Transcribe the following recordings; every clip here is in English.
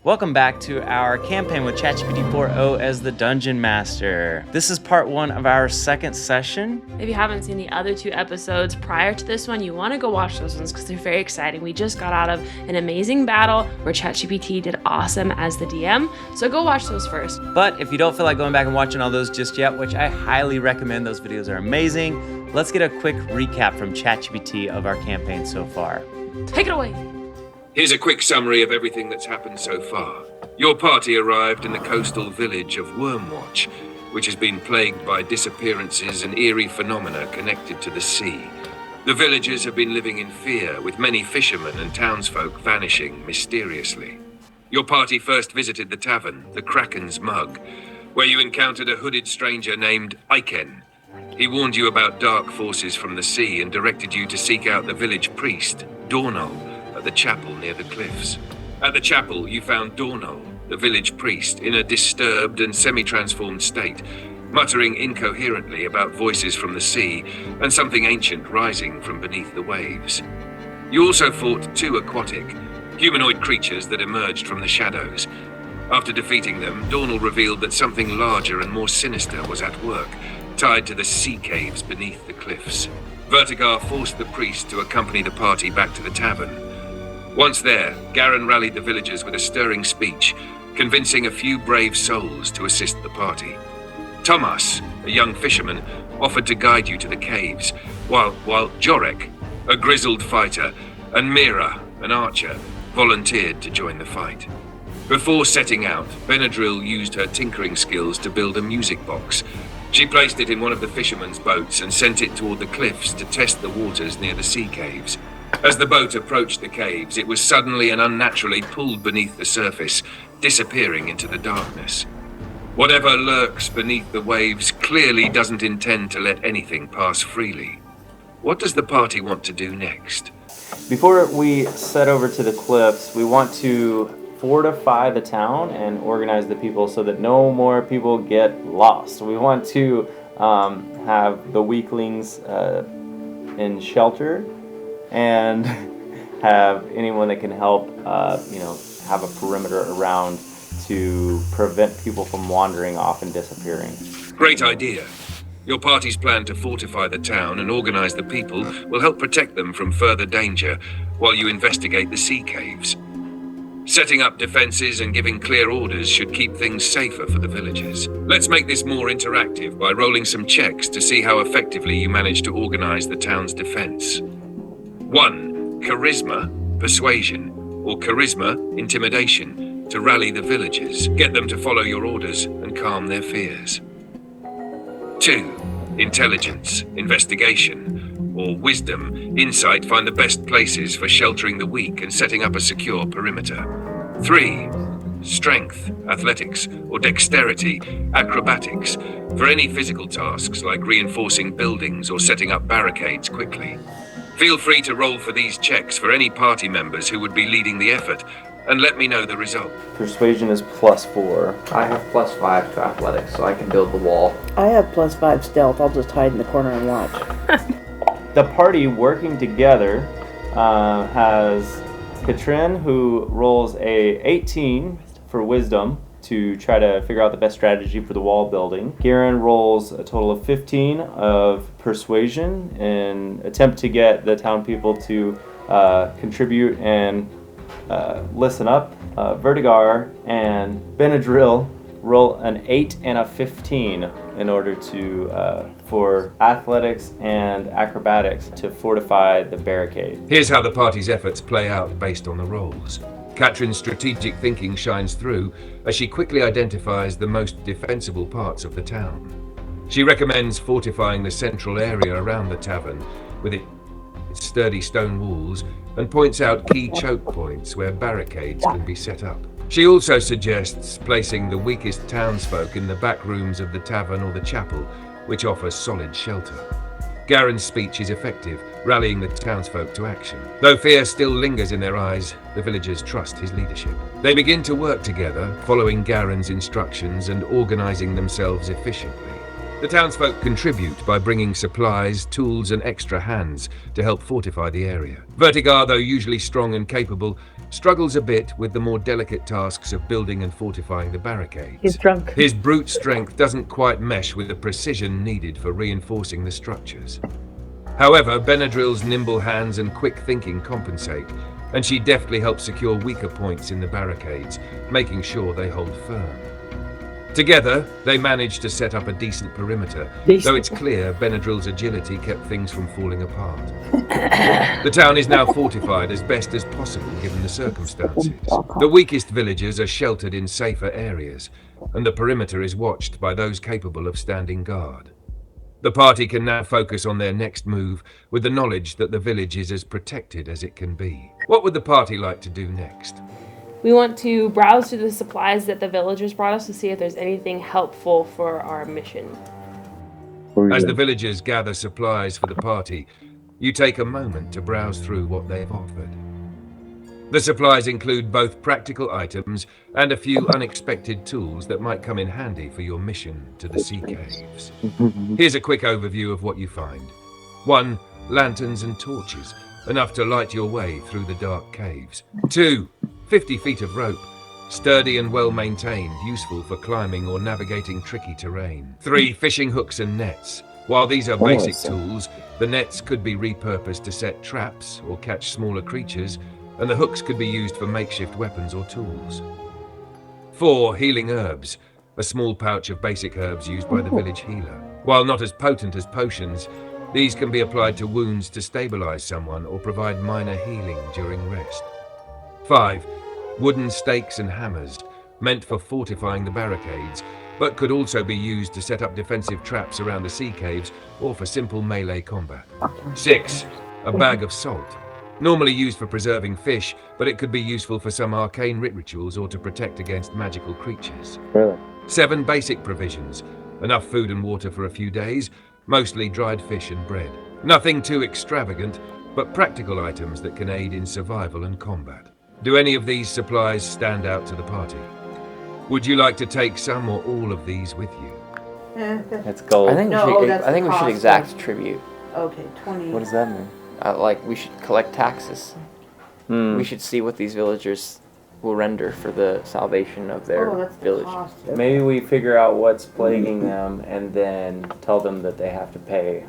Welcome back to our campaign with ChatGPT-4 as the Dungeon Master. This is part 1 of our second session. If you haven't seen the other 2 episodes prior to this one, you want to go watch those ones because they're very exciting. We just got out of an amazing battle where ChatGPT did awesome as the DM, so go watch those first. But if you don't feel like going back and watching all those just yet, which I highly recommend, those videos are amazing, let's get a quick recap from ChatGPT of our campaign so far. Take it away. Here's a quick summary of everything that's happened so far. Your party arrived in the coastal village of Wormwatch, which has been plagued by disappearances and eerie phenomena connected to the sea. The villagers have been living in fear, with many fishermen and townsfolk vanishing mysteriously. Your party first visited the tavern, the Kraken's Mug, where you encountered a hooded stranger named Iken. He warned you about dark forces from the sea and directed you to seek out the village priest, Dornall, at the chapel near the cliffs. At the chapel, you found Dornall, the village priest, in a disturbed and semi-transformed state, muttering incoherently about voices from the sea and something ancient rising from beneath the waves. You also fought 2 aquatic, humanoid creatures that emerged from the shadows. After defeating them, Dornall revealed that something larger and more sinister was at work, tied to the sea caves beneath the cliffs. Vertigar forced the priest to accompany the party back to the tavern. Once there, Garen rallied the villagers with a stirring speech, convincing a few brave souls to assist the party. Thomas, a young fisherman, offered to guide you to the caves, while Jorek, a grizzled fighter, and Mira, an archer, volunteered to join the fight. Before setting out, Benadryl used her tinkering skills to build a music box. She placed it in one of the fishermen's boats and sent it toward the cliffs to test the waters near the sea caves. As the boat approached the caves, it was suddenly and unnaturally pulled beneath the surface, disappearing into the darkness. Whatever lurks beneath the waves clearly doesn't intend to let anything pass freely. What does the party want to do next? Before we set over to the cliffs, we want to fortify the town and organize the people so that no more people get lost. We want to have the weaklings in shelter and have anyone that can help, have a perimeter around to prevent people from wandering off and disappearing. Great idea. Your party's plan to fortify the town and organize the people will help protect them from further danger while you investigate the sea caves. Setting up defenses and giving clear orders should keep things safer for the villagers. Let's make this more interactive by rolling some checks to see how effectively you manage to organize the town's defense. 1. Charisma, persuasion, or charisma, intimidation, to rally the villagers, get them to follow your orders, and calm their fears. 2. Intelligence, investigation, or wisdom, insight, find the best places for sheltering the weak and setting up a secure perimeter. 3. Strength, athletics, or dexterity, acrobatics, for any physical tasks like reinforcing buildings or setting up barricades quickly. Feel free to roll for these checks for any party members who would be leading the effort, and let me know the result. Persuasion is +4. I have +5 to athletics, so I can build the wall. I have +5 stealth. I'll just hide in the corner and watch. The party working together has Katrin, who rolls a 18 for wisdom to try to figure out the best strategy for the wall building. Garen rolls a total of 15 of persuasion in attempt to get the town people to contribute and listen up. Vertigar and Benadryl roll an 8 and a 15 in order to for athletics and acrobatics to fortify the barricade. Here's how the party's efforts play out based on the rolls. Katrin's strategic thinking shines through as she quickly identifies the most defensible parts of the town. She recommends fortifying the central area around the tavern with its sturdy stone walls and points out key choke points where barricades can be set up. She also suggests placing the weakest townsfolk in the back rooms of the tavern or the chapel, which offers solid shelter. Garen's speech is effective, rallying the townsfolk to action. Though fear still lingers in their eyes, the villagers trust his leadership. They begin to work together, following Garen's instructions and organizing themselves efficiently. The townsfolk contribute by bringing supplies, tools, and extra hands to help fortify the area. Vertigar, though usually strong and capable, struggles a bit with the more delicate tasks of building and fortifying the barricades. He's drunk. His brute strength doesn't quite mesh with the precision needed for reinforcing the structures. However, Benadryl's nimble hands and quick thinking compensate, and she deftly helps secure weaker points in the barricades, making sure they hold firm. Together, they managed to set up a decent perimeter, though it's clear Benadryl's agility kept things from falling apart. The town is now fortified as best as possible given the circumstances. The weakest villagers are sheltered in safer areas, and the perimeter is watched by those capable of standing guard. The party can now focus on their next move with the knowledge that the village is as protected as it can be. What would the party like to do next? We want to browse through the supplies that the villagers brought us to see if there's anything helpful for our mission. As the villagers gather supplies for the party, you take a moment to browse through what they've offered. The supplies include both practical items and a few unexpected tools that might come in handy for your mission to the sea caves. Here's a quick overview of what you find. 1. Lanterns and torches, enough to light your way through the dark caves. 2. 50 feet of rope, sturdy and well maintained, useful for climbing or navigating tricky terrain. 3. Fishing hooks and nets. While these are basic tools, the nets could be repurposed to set traps or catch smaller creatures, and the hooks could be used for makeshift weapons or tools. 4. Healing herbs, a small pouch of basic herbs used by the village healer. While not as potent as potions, these can be applied to wounds to stabilize someone or provide minor healing during rest. 5. Wooden stakes and hammers, meant for fortifying the barricades, but could also be used to set up defensive traps around the sea caves or for simple melee combat. 6. A bag of salt, normally used for preserving fish, but it could be useful for some arcane rituals or to protect against magical creatures. 7. Basic provisions, enough food and water for a few days, mostly dried fish and bread. Nothing too extravagant, but practical items that can aid in survival and combat. Do any of these supplies stand out to the party? Would you like to take some or all of these with you? It's gold. I think No, we that's should, the cost exact tribute. Okay, 20. What does that mean? Like, we should collect taxes. We should see what these villagers will render for the salvation of their that's the village. cost. Maybe we figure out what's plaguing them and then tell them that they have to pay,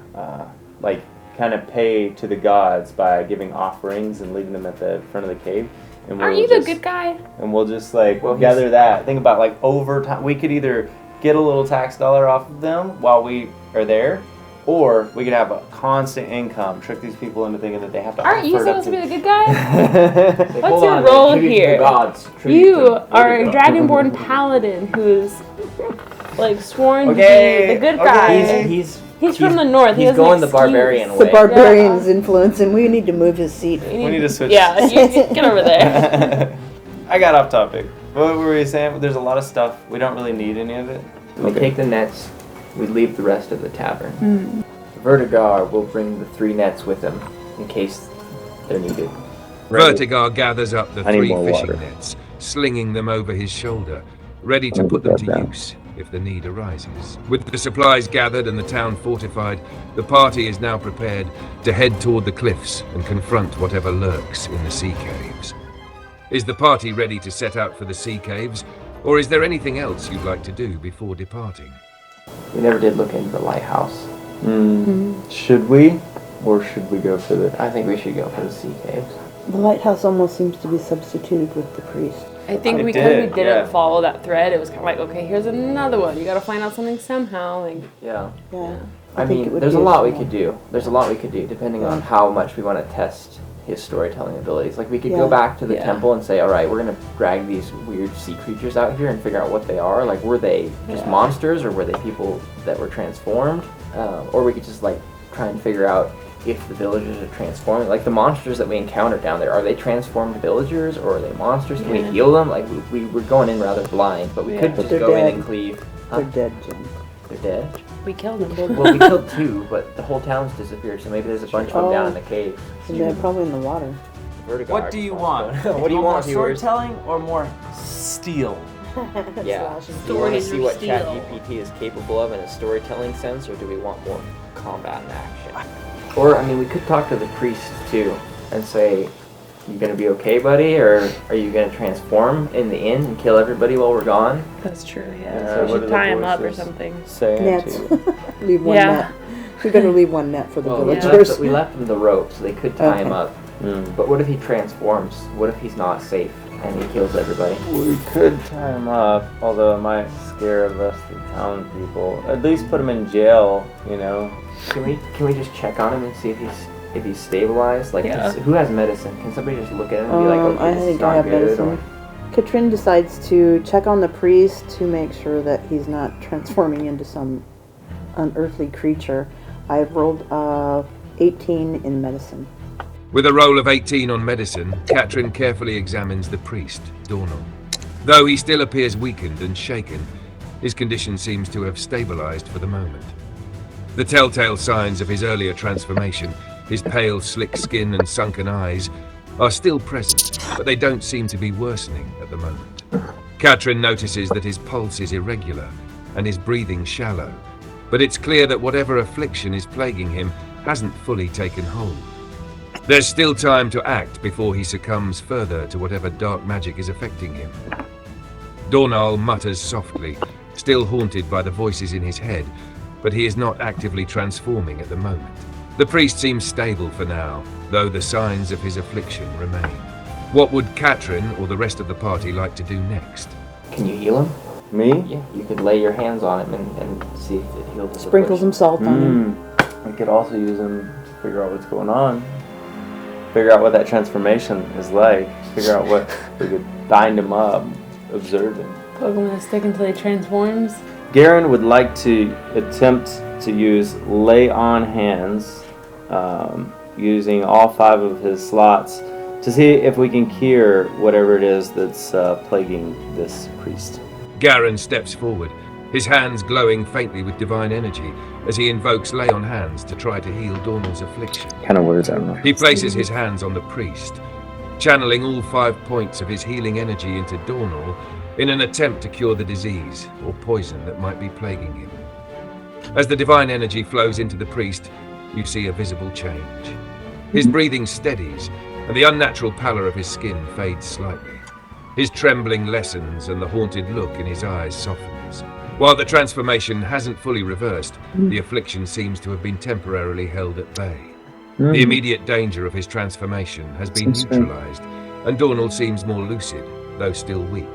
kind of pay to the gods by giving offerings and leaving them at the front of the cave. And Are you the good guy? And we'll just gather that. Think about over time. We could either get a little tax dollar off of them while we are there, or we could have a constant income. Trick these people into thinking that they have to. Aren't you offer it up supposed to be the good guy? What's Hold your on, role tribute to here? the gods. Tribute You to are a Vertigar. dragonborn paladin who's sworn to be Okay, the good okay. guy. He's from the north. He He's has an going the excuse. barbarian The way. barbarian's influence, and we need to move his seat. We need to switch. Yeah, you get over there. I got off topic. What were we saying? There's a lot of stuff. We don't really need any of it. We take the nets, we leave the rest of the tavern. Vertigar will bring the 3 nets with him in case they're needed. Vertigar gathers up the I need 3 more fishing water. nets, slinging them over his shoulder, ready to put them to use if the need arises. With the supplies gathered and the town fortified, the party is now prepared to head toward the cliffs and confront whatever lurks in the sea caves. Is the party ready to set out for the sea caves, or is there anything else you'd like to do before departing? We never did look into the lighthouse. Should we? Or should we go for the... I think we should go for the sea caves. The lighthouse almost seems to be substituted with the priest. I think It because did, we didn't yeah. follow that thread, it was kind of like, okay, here's another one. You got to find out something somehow. Yeah. Yeah. I think it mean, would there's be a lot we useful. could do. There's a lot we could do depending on how much we want to test his storytelling abilities. Like, we could go Yeah. back to the Yeah. temple and say, all right, we're going to drag these weird sea creatures out here and figure out what they are. Like, were they just monsters, or were they people that were transformed? Or we could just, try and figure out if the villagers are transforming. Like, the monsters that we encounter down there, are they transformed villagers, or are they monsters? Can we heal them? Like, we were going in rather blind, but we could But just they're go in dead. and cleave. They're dead, Jim. They're dead? We killed him. Well, we killed 2, but the whole town's disappeared, so maybe there's a bunch of them down in the cave. And they're probably in the water. Vertigar. What do you want? What do you want, more viewers? storytelling or more steel? Yeah. Slashing. Do you want to Stories see or what steel. ChatGPT is capable of in a storytelling sense, or do we want more combat and action? Or, I mean, we could talk to the priest, too, and say, you gonna be okay, buddy, or are you gonna transform in the inn and kill everybody while we're gone? That's true, Yeah, yeah. So we what should are tie the him up or voices something. saying Nets. to you? Leave one Yeah. net. We're going to leave one net for the Well, villagers. we left them the rope, so they could tie him Okay. up. Mm. But what if he transforms? What if he's not safe and he kills everybody? We could tie him up, although it might scare the rest of the town people. At least put him in jail, you know. Can we just check on him and see if he's stabilized? Like, Yeah. who has medicine? Can somebody just look at him and be like, okay, I this is think I not have good? medicine. Katrin decides to check on the priest to make sure that he's not transforming into some unearthly creature. I've rolled 18 in medicine. With a roll of 18 on medicine, Katrin carefully examines the priest, Dornal. Though he still appears weakened and shaken, his condition seems to have stabilized for the moment. The telltale signs of his earlier transformation, his pale, slick skin and sunken eyes, are still present, but they don't seem to be worsening at the moment. Katrin notices that his pulse is irregular and his breathing shallow, but it's clear that whatever affliction is plaguing him hasn't fully taken hold. There's still time to act before he succumbs further to whatever dark magic is affecting him. Dornal mutters softly, still haunted by the voices in his head, but he is not actively transforming at the moment. The priest seems stable for now, though the signs of his affliction remain. What would Katrin or the rest of the party like to do next? Can you heal him? Me? Yeah, you could lay your hands on him and see if it heals his Sprinkle some affliction. salt on him. We could also use him to figure out what's going on. Figure out what that transformation is like. Figure out what we could bind him up, observe him. Poke him with a stick until he transforms. Garen would like to attempt to use lay on hands, using all 5 of his slots to see if we can cure whatever it is that's plaguing this priest. Garen steps forward, his hands glowing faintly with divine energy as he invokes lay on hands to try to heal Dornal's affliction. Kind of weird, I don't know. He places his hands on the priest, channeling all 5 points of his healing energy into Dornal in an attempt to cure the disease or poison that might be plaguing him. As the divine energy flows into the priest, you see a visible change. His breathing steadies, and the unnatural pallor of his skin fades slightly. His trembling lessens, and the haunted look in his eyes softens. While the transformation hasn't fully reversed, the affliction seems to have been temporarily held at bay. The immediate danger of his transformation has been neutralized, and Dornal seems more lucid, though still weak.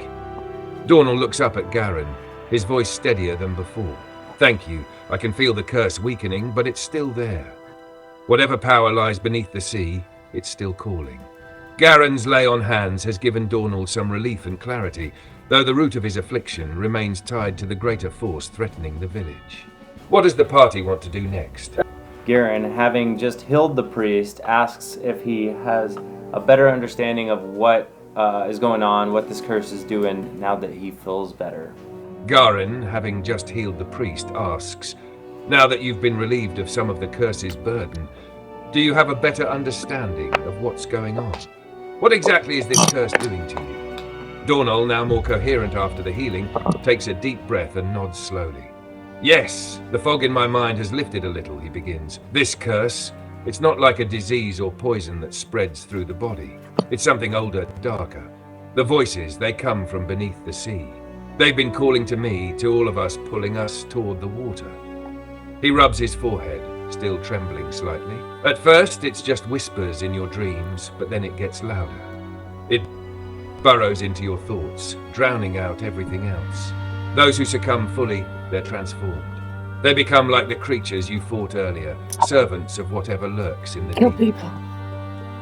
Dornal looks up at Garen, his voice steadier than before. Thank you. I can feel the curse weakening, but it's still there. Whatever power lies beneath the sea, it's still calling. Garen's lay on hands has given Dornal some relief and clarity, though the root of his affliction remains tied to the greater force threatening the village. What does the party want to do next? Garen, having just healed the priest, asks if he has a better understanding of what is going on, what this curse is doing now that he feels better. Garen, having just healed the priest, asks, now that you've been relieved of some of the curse's burden, do you have a better understanding of what's going on? What exactly is this curse doing to you? Dornal, now more coherent after the healing, takes a deep breath and nods slowly. Yes, the fog in my mind has lifted a little, he begins. This curse, it's not like a disease or poison that spreads through the body. It's something older, darker. The voices, they come from beneath the sea. They've been calling to me, to all of us, pulling us toward the water. He rubs his forehead, still trembling slightly. At first, it's just whispers in your dreams, but then it gets louder. It burrows into your thoughts, drowning out everything else. Those who succumb fully, they're transformed. They become like the creatures you fought earlier, servants of whatever lurks in the Kill deep. people.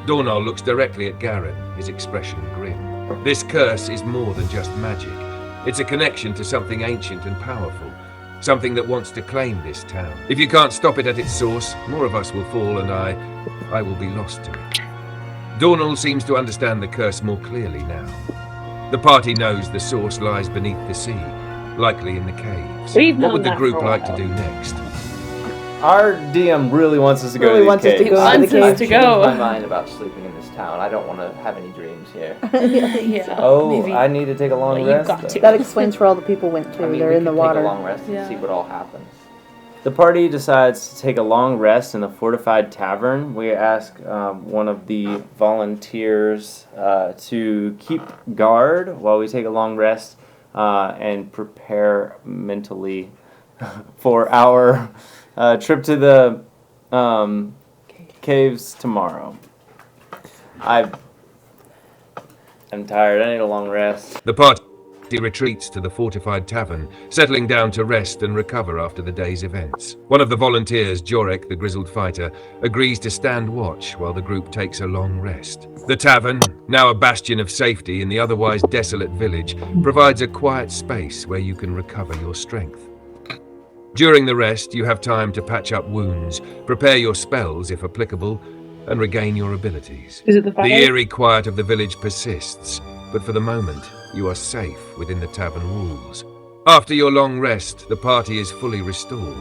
Dornal looks directly at Garen, his expression grim. This curse is more than just magic. It's a connection to something ancient and powerful, something that wants to claim this town. If you can't stop it at its source, more of us will fall and I will be lost to it. Dornal seems to understand the curse more clearly now. The party knows the source lies beneath the sea, likely in the caves. We've What known would the that group for a like to while. do next? Our DM really wants us to go Really to these wants us to caves. go Wants into the us cave. to I've changed go. my mind about sleeping in this town. I don't want to have any dreams here. Yeah. Oh, maybe. I need to take a long Well, rest. you've got though. to. That explains where all the people went to. I mean, They're we in the could water. take a long rest and Yeah. see what all happens. The party decides to take a long rest in the fortified tavern. We ask one of the volunteers to keep guard while we take a long rest and prepare mentally for our trip to the caves tomorrow. I'm tired. I need a long rest. The party retreats to the fortified tavern, settling down to rest and recover after the day's events. One of the volunteers, Jorek, the grizzled fighter, agrees to stand watch while the group takes a long rest. The tavern, now a bastion of safety in the otherwise desolate village, provides a quiet space where you can recover your strength. During the rest, you have time to patch up wounds, prepare your spells if applicable, and regain your abilities. Is it the The eerie quiet of the village persists, but for the moment, you are safe within the tavern walls. After your long rest, the party is fully restored.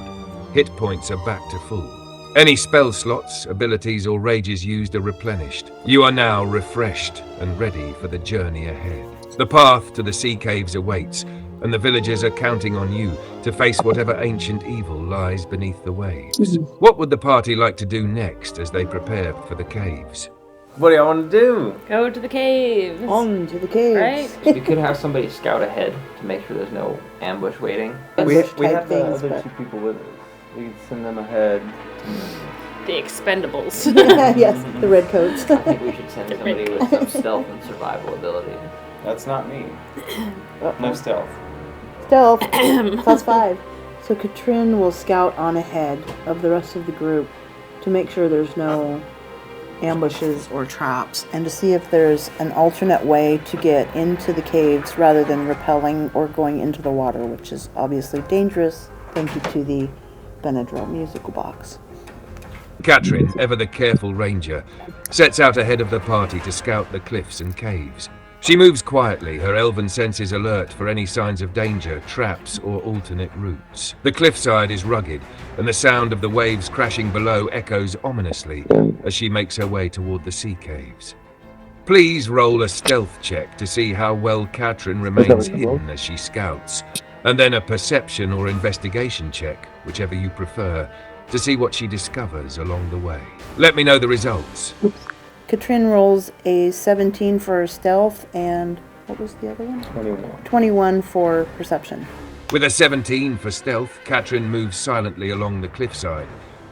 Hit points are back to full. Any spell slots, abilities, or rages used are replenished. You are now refreshed and ready for the journey ahead. The path to the sea caves awaits, and the villagers are counting on you to face whatever ancient evil lies beneath the waves. What would the party like to do next as they prepare for the caves? What do y'all want to do? Go to the caves. On to the caves. Right? We could have somebody scout ahead to make sure there's no ambush waiting. We Type have the things, other but- two people with us. We can send them ahead. The Expendables. Yes, the red coats. I think we should send somebody with some stealth and survival ability. That's not me. No stealth. Stealth, +5. So Katrin will scout on ahead of the rest of the group to make sure there's no ambushes or traps, and to see if there's an alternate way to get into the caves rather than rappelling or going into the water, which is obviously dangerous. Thank you to the Benadryl musical box. Katrin, ever the careful ranger, sets out ahead of the party to scout the cliffs and caves. She moves quietly, her elven senses alert for any signs of danger, traps, or alternate routes. The cliffside is rugged, and the sound of the waves crashing below echoes ominously as she makes her way toward the sea caves. Please roll a stealth check to see how well Katrin remains hidden as she scouts, and then a perception or investigation check, whichever you prefer, to see what she discovers along the way. Let me know the results. Katrin rolls a 17 for stealth, and what was the other one? 21. 21 for perception. With a 17 for stealth, Katrin moves silently along the cliffside,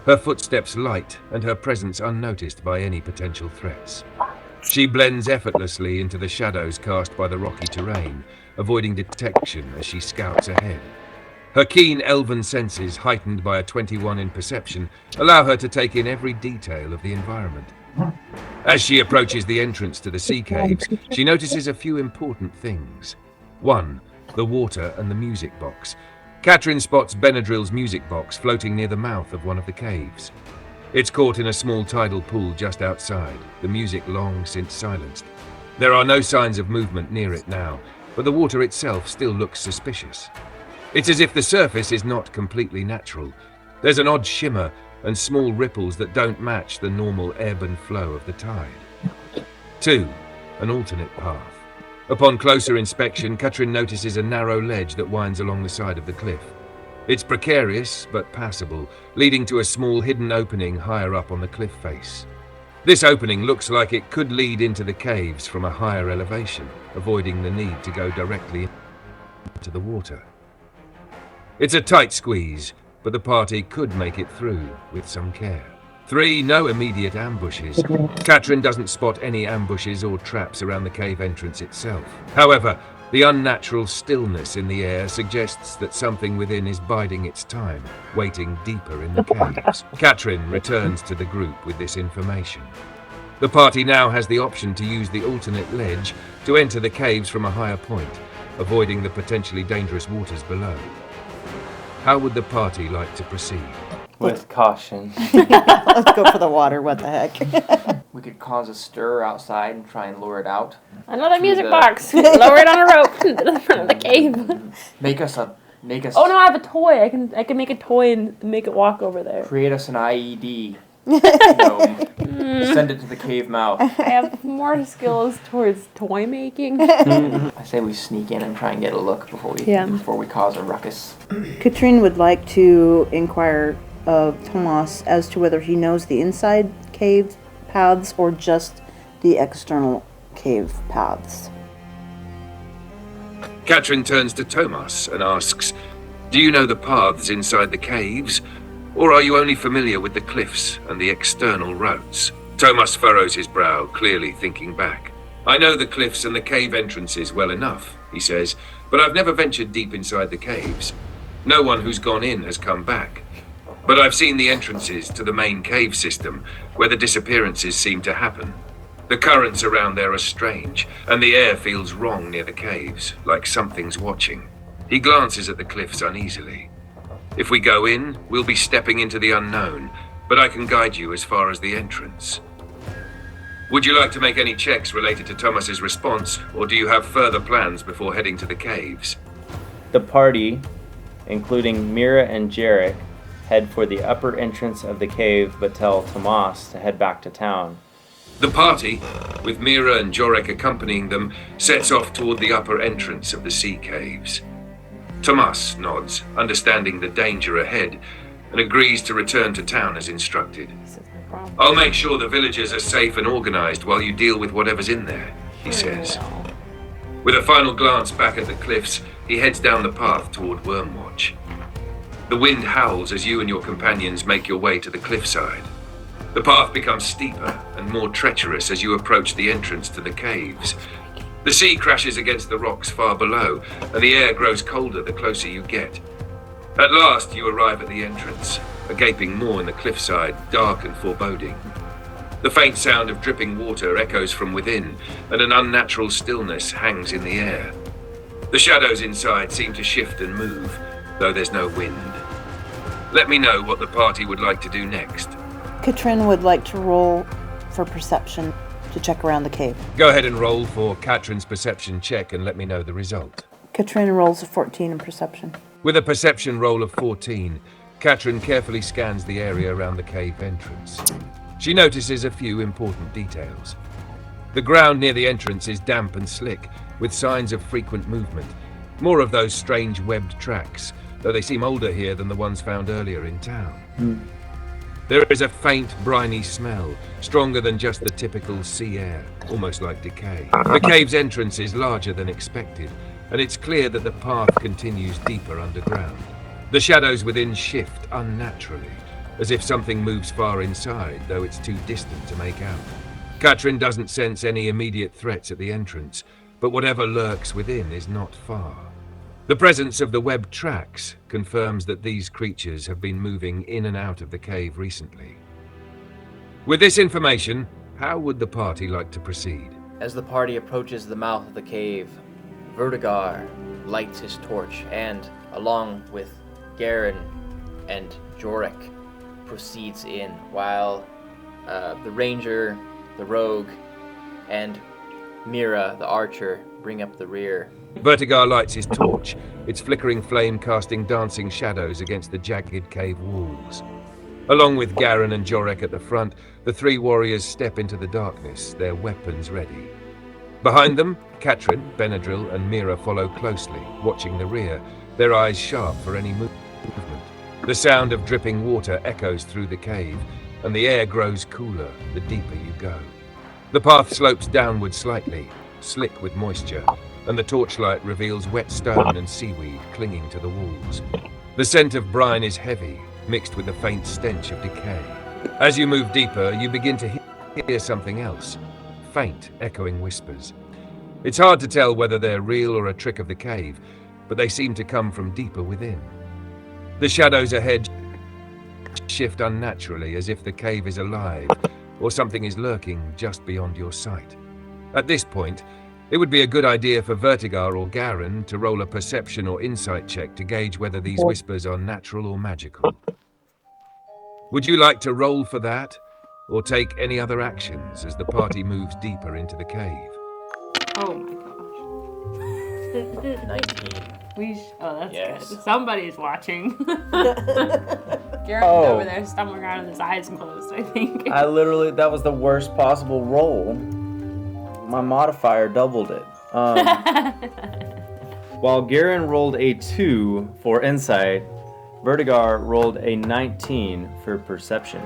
her footsteps light and her presence unnoticed by any potential threats. She blends effortlessly into the shadows cast by the rocky terrain, avoiding detection as she scouts ahead. Her keen elven senses, heightened by a 21 in perception, allow her to take in every detail of the environment. As she approaches the entrance to the sea caves, she notices a few important things. 1. The water and the music box. Katrin spots Benadryl's music box floating near the mouth of one of the caves. It's caught in a small tidal pool just outside, the music long since silenced. There are no signs of movement near it now, but the water itself still looks suspicious. It's as if the surface is not completely natural. There's an odd shimmer and small ripples that don't match the normal ebb and flow of the tide. 2. An alternate path. Upon closer inspection, Katrin notices a narrow ledge that winds along the side of the cliff. It's precarious but passable, leading to a small hidden opening higher up on the cliff face. This opening looks like it could lead into the caves from a higher elevation, avoiding the need to go directly into the water. It's a tight squeeze, but the party could make it through with some care. 3. No immediate ambushes. Katrin doesn't spot any ambushes or traps around the cave entrance itself. However, the unnatural stillness in the air suggests that something within is biding its time, waiting deeper in the caves. Katrin returns to the group with this information. The party now has the option to use the alternate ledge to enter the caves from a higher point, avoiding the potentially dangerous waters below. How would the party like to proceed? With caution. Let's go for the water, what the heck. We could cause a stir outside and try and lure it out. Another Through music the- box. Lower it on a rope into the front of the cave. Make us a Make us. Oh no, I have a toy. I can make a toy and make it walk over there. Create us an IED. Gnome. Send it to the cave mouth. I have more skills towards toy making. I say we sneak in and try and get a look before we cause a ruckus. Katrin would like to inquire of Tomas as to whether he knows the inside cave paths or just the external cave paths. Katrin turns to Tomas and asks, "Do you know the paths inside the caves? Or are you only familiar with the cliffs and the external roads?" Tomas furrows his brow, clearly thinking back. "I know the cliffs and the cave entrances well enough," he says, "but I've never ventured deep inside the caves. No one who's gone in has come back. But I've seen the entrances to the main cave system, where the disappearances seem to happen. The currents around there are strange, and the air feels wrong near the caves, like something's watching." He glances at the cliffs uneasily. "If we go in, we'll be stepping into the unknown, but I can guide you as far as the entrance. Would you like to make any checks related to Thomas's response, or do you have further plans before heading to the caves?" The party, including Mira and Jarek, head for the upper entrance of the cave but tell Tomas to head back to town. The party, with Mira and Jorek accompanying them, sets off toward the upper entrance of the sea caves. Tomas nods, understanding the danger ahead, and agrees to return to town as instructed. "I'll make sure the villagers are safe and organized while you deal with whatever's in there," he says. With a final glance back at the cliffs, he heads down the path toward Wyrmwatch. The wind howls as you and your companions make your way to the cliffside. The path becomes steeper and more treacherous as you approach the entrance to the caves. The sea crashes against the rocks far below, and the air grows colder the closer you get. At last, you arrive at the entrance, a gaping maw in the cliffside, dark and foreboding. The faint sound of dripping water echoes from within, and an unnatural stillness hangs in the air. The shadows inside seem to shift and move, though there's no wind. Let me know what the party would like to do next. Katrin would like to roll for perception to check around the cave. Go ahead and roll for Katrin's perception check and let me know the result. Katrin rolls a 14 in perception. With a perception roll of 14, Katrin carefully scans the area around the cave entrance. She notices a few important details. The ground near the entrance is damp and slick, with signs of frequent movement. More of those strange webbed tracks, though they seem older here than the ones found earlier in town. There is a faint, briny smell, stronger than just the typical sea air, almost like decay. The cave's entrance is larger than expected, and it's clear that the path continues deeper underground. The shadows within shift unnaturally, as if something moves far inside, though it's too distant to make out. Katrin doesn't sense any immediate threats at the entrance, but whatever lurks within is not far. The presence of the webbed tracks confirms that these creatures have been moving in and out of the cave recently. With this information, how would the party like to proceed? As the party approaches the mouth of the cave, Vertigar lights his torch and, along with Garen and Jorek, proceeds in, while the ranger, the rogue, and Mira, the archer, bring up the rear. Vertigar lights his torch, its flickering flame casting dancing shadows against the jagged cave walls. Along with Garen and Jorek at the front, the three warriors step into the darkness, their weapons ready. Behind them, Katrin, Benadryl, and Mira follow closely, watching the rear, their eyes sharp for any movement. The sound of dripping water echoes through the cave, and the air grows cooler the deeper you go. The path slopes downward slightly, slick with moisture, and the torchlight reveals wet stone and seaweed clinging to the walls. The scent of brine is heavy, mixed with the faint stench of decay. As you move deeper, you begin to hear something else, faint, echoing whispers. It's hard to tell whether they're real or a trick of the cave, but they seem to come from deeper within. The shadows ahead shift unnaturally, as if the cave is alive, or something is lurking just beyond your sight. At this point, it would be a good idea for Vertigar or Garen to roll a perception or insight check to gauge whether these whispers are natural or magical. Would you like to roll for that, or take any other actions as the party moves deeper into the cave? Oh my gosh. 19. Oh, that's Yes. good. Somebody's watching. Garrett's over there stumbling around with his eyes closed, I think. That was the worst possible roll. My modifier doubled it. While Garen rolled a 2 for insight, Vertigar rolled a 19 for perception.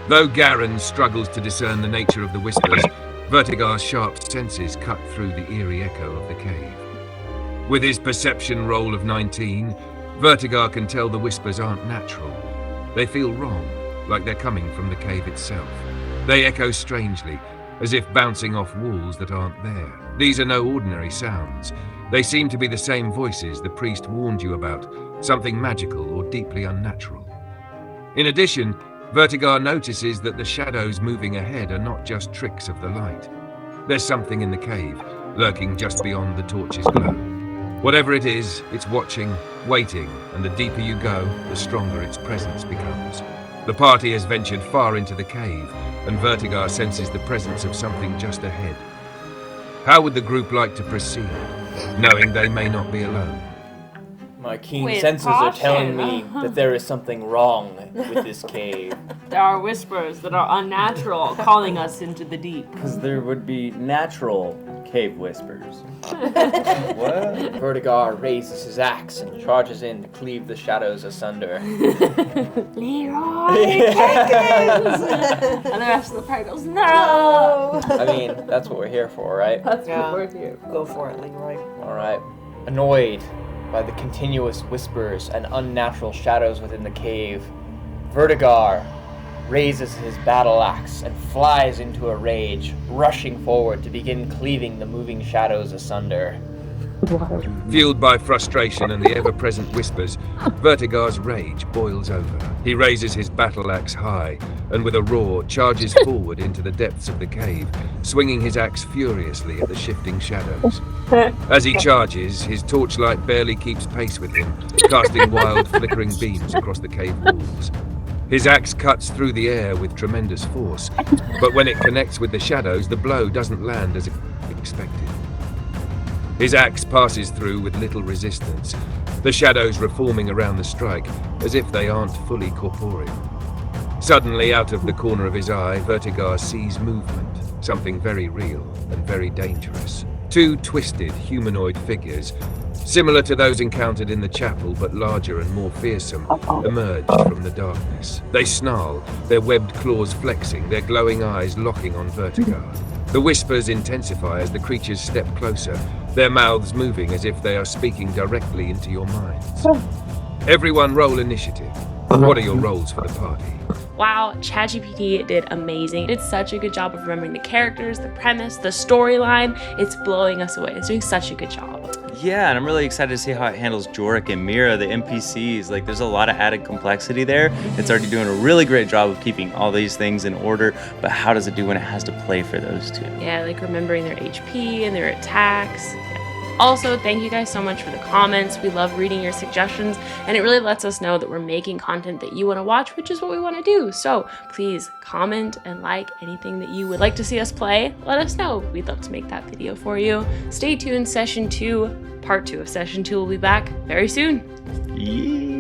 Though Garen struggles to discern the nature of the whispers, Vertigar's sharp senses cut through the eerie echo of the cave. With his perception roll of 19, Vertigar can tell the whispers aren't natural. They feel wrong, like they're coming from the cave itself. They echo strangely, as if bouncing off walls that aren't there. These are no ordinary sounds. They seem to be the same voices the priest warned you about, something magical or deeply unnatural. In addition, Vertigar notices that the shadows moving ahead are not just tricks of the light. There's something in the cave, lurking just beyond the torch's glow. Whatever it is, it's watching, waiting, and the deeper you go, the stronger its presence becomes. The party has ventured far into the cave, and Vertigar senses the presence of something just ahead. How would the group like to proceed, knowing they may not be alone? My keen With senses are telling caution. me that there is something wrong with this cave. There are whispers that are unnatural calling us into the deep. Because there would be natural cave whispers. What? Vertigar raises his axe and charges in to cleave the shadows asunder. Leroy Jenkins! And the rest of the party goes, no! I mean, that's what we're here for, right? That's Yeah. what we're here. Go for it, Leroy. Alright. Annoyed by the continuous whispers and unnatural shadows within the cave, Vertigar raises his battle axe and flies into a rage, rushing forward to begin cleaving the moving shadows asunder. Fueled by frustration and the ever-present whispers, Vertigar's rage boils over. He raises his battle axe high, and with a roar, charges forward into the depths of the cave, swinging his axe furiously at the shifting shadows. As he charges, his torchlight barely keeps pace with him, casting wild, flickering beams across the cave walls. His axe cuts through the air with tremendous force, but when it connects with the shadows, the blow doesn't land as expected. His axe passes through with little resistance, the shadows reforming around the strike, as if they aren't fully corporeal. Suddenly, out of the corner of his eye, Vertigar sees movement, something very real and very dangerous. Two twisted humanoid figures, similar to those encountered in the chapel but larger and more fearsome, emerge from the darkness. They snarl, their webbed claws flexing, their glowing eyes locking on Vertigar. The whispers intensify as the creatures step closer, their mouths moving as if they are speaking directly into your minds. Everyone roll initiative. What are your rolls for the party? Wow, ChatGPT did amazing. It did such a good job of remembering the characters, the premise, the storyline. It's blowing us away. It's doing such a good job. Yeah, and I'm really excited to see how it handles Jorik and Mira, the NPCs. Like, there's a lot of added complexity there. It's already doing a really great job of keeping all these things in order, but how does it do when it has to play for those two? Yeah, like remembering their HP and their attacks. Also, thank you guys so much for the comments. We love reading your suggestions, and it really lets us know that we're making content that you want to watch, which is what we want to do. So please comment and like anything that you would like to see us play. Let us know. We'd love to make that video for you. Stay tuned. Session 2, part 2 of Session 2 will be back very soon. Yeah.